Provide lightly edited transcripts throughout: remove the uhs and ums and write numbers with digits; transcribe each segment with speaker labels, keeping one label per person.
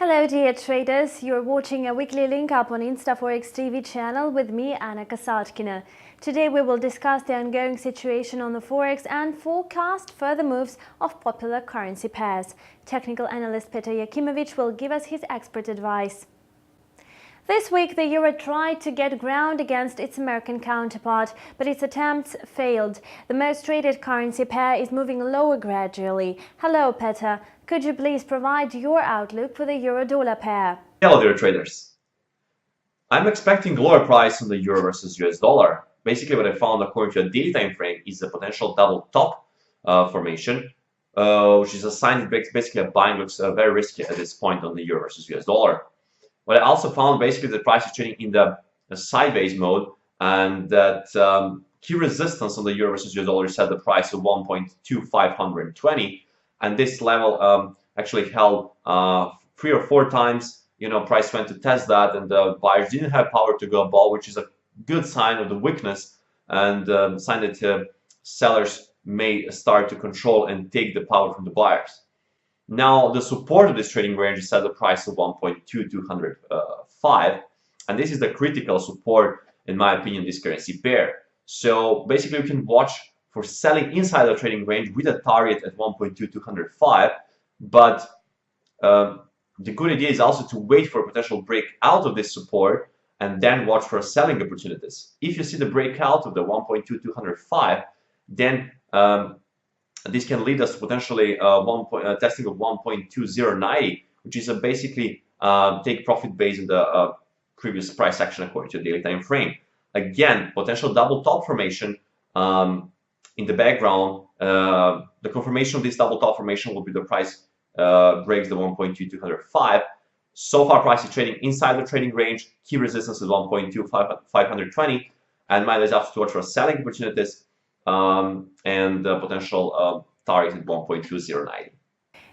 Speaker 1: Hello dear traders, you're watching a weekly link up on InstaForex TV channel with me, Anna Kasatkina. Today we will discuss the ongoing situation on the Forex and forecast further moves of popular currency pairs. Technical analyst Peter Yakimovic will give us his expert advice. This week, the euro tried to get ground against its American counterpart, but its attempts failed. The most traded currency pair is moving lower gradually. Hello, Peter. Could you please provide your outlook for the euro-dollar pair?
Speaker 2: Hello, dear traders. I'm expecting lower price on the euro versus US dollar. Basically, what I found according to a daily time frame is a potential double top formation, which is a sign that basically a buying looks very risky at this point on the euro versus US dollar. What I also found basically the price is trading in the sideways mode, and that key resistance on the euro versus US dollar is at the price of 1.2520, and this level actually held 3 or 4 times. Price went to test that, and the buyers didn't have power to go above, which is a good sign of the weakness and sign that sellers may start to control and take the power from the buyers. Now, the support of this trading range is at the price of 1.2205, and this is the critical support, in my opinion, this currency pair. So basically, we can watch for selling inside the trading range with a target at 1.2205, but the good idea is also to wait for a potential breakout of this support and then watch for selling opportunities. If you see the breakout of the 1.2205, then this can lead us to potentially testing of 1.2090, which is basically take profit based on the previous price action according to the daily time frame. Again, potential double top formation in the background. The confirmation of this double top formation will be the price breaks the 1.2205. So far, price is trading inside the trading range. Key resistance is 1.2520, and my is up to watch for selling opportunities. And the potential target at 1.2090.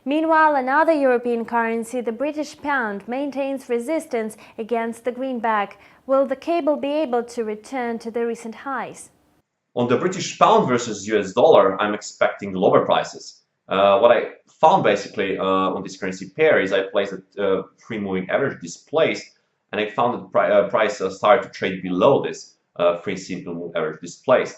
Speaker 1: Meanwhile, another European currency, the British pound, maintains resistance against the greenback. Will the cable be able to return to the recent highs?
Speaker 2: On the British pound versus US dollar, I'm expecting lower prices. What I found basically on this currency pair is I placed a free moving average displaced, and I found that price started to trade below this free simple moving average displaced.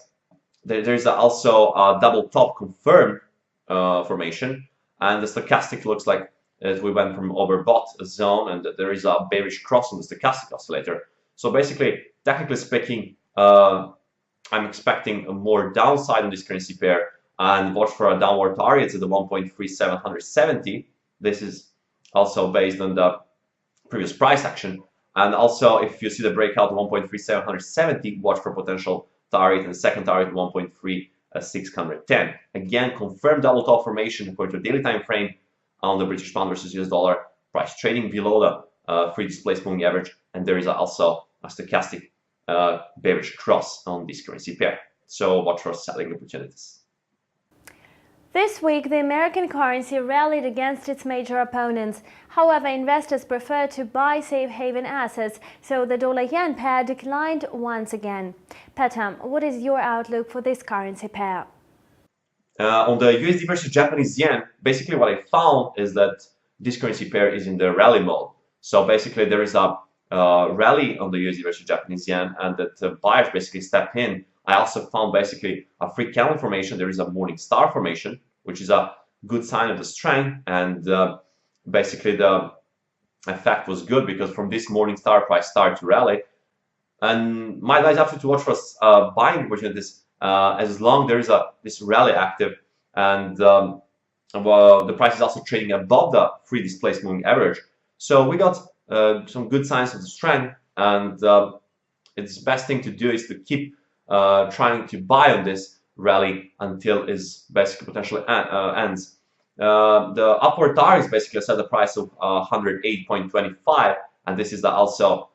Speaker 2: There's also a double top confirmed formation, and the stochastic looks like we went from overbought zone, and there is a bearish cross on the stochastic oscillator. So basically, technically speaking, I'm expecting a more downside on this currency pair, and watch for a downward target at the 1.3770. This is also based on the previous price action, and also if you see the breakout of 1.3770, watch for potential target and second target 1.3610. Again, confirmed double top formation according to the daily time frame on the British pound versus US dollar. Price trading below the free displaced moving average, and there is also a stochastic bearish cross on this currency pair. So watch for selling opportunities.
Speaker 1: This week, the American currency rallied against its major opponents. However, investors prefer to buy safe haven assets, so the dollar-yen pair declined once again. Peter, what is your outlook for this currency pair?
Speaker 2: On the USD versus Japanese yen, basically what I found is that this currency pair is in the rally mode. So basically there is a rally on the USD versus Japanese yen, and that buyers basically step in. I also found basically a free candle formation. There is a morning star formation, which is a good sign of the strength, and basically the effect was good because from this morning star price started to rally. And my advice after to watch for buying opportunities as long there is this rally active, and the price is also trading above the free displaced moving average. So we got some good signs of the strength, and it's best thing to do is to keep trying to buy on this rally until it's basically potentially ends. The upward target is basically set the price of 108.25, and this is also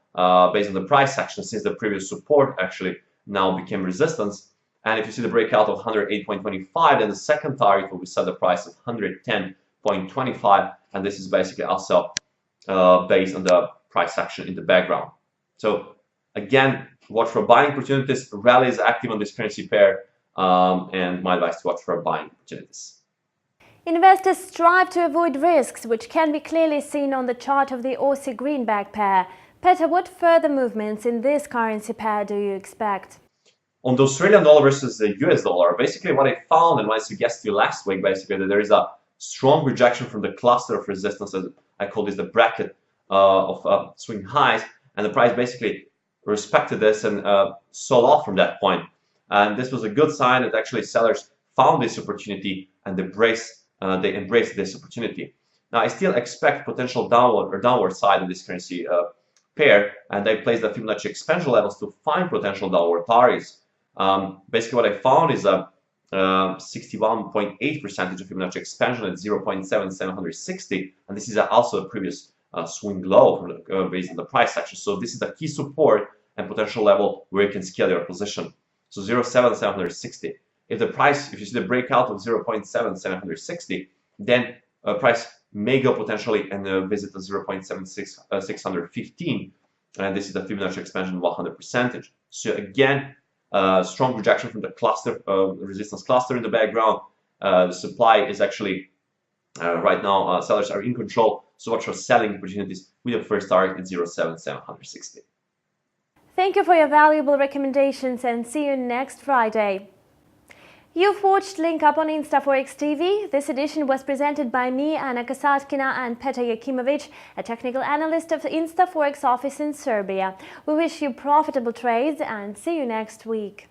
Speaker 2: based on the price action, since the previous support actually now became resistance. And if you see the breakout of 108.25, then the second target will be set the price of 110.25, and this is basically also based on the price action in the background. So again, watch for buying opportunities. Rally is active on this currency pair, and my advice to watch for buying opportunities.
Speaker 1: Investors strive to avoid risks, which can be clearly seen on the chart of the Aussie greenback pair. Peter, what further movements in this currency pair do you expect?
Speaker 2: On the Australian dollar versus the US dollar, basically what I found and what I suggested to you last week, basically that there is a strong rejection from the cluster of resistance, as I call this the bracket of swing highs, and the price basically respected this and sold off from that point. And this was a good sign that actually sellers found this opportunity and they embraced this opportunity. Now I still expect potential downward side in this currency pair, and I placed the Fibonacci expansion levels to find potential downward targets. Basically what I found is a 61.8% of Fibonacci expansion at 0.7760, and this is also a previous swing low from the, based on the price action. So this is the key support and potential level where you can scale your position. So 0.7760. If you see the breakout of 0.7760, then price may go potentially and visit the 0.615, and this is the Fibonacci expansion 100%. So again, strong rejection from the cluster, resistance cluster in the background. The supply is actually right now, sellers are in control, so watch for selling opportunities with the first target at 0.7760.
Speaker 1: Thank you for your valuable recommendations and see you next Friday. You've watched Linkup on InstaForex TV. This edition was presented by me, Anna Kasatkina, and Petar Jakimovic, a technical analyst of the InstaForex office in Serbia. We wish you profitable trades and see you next week.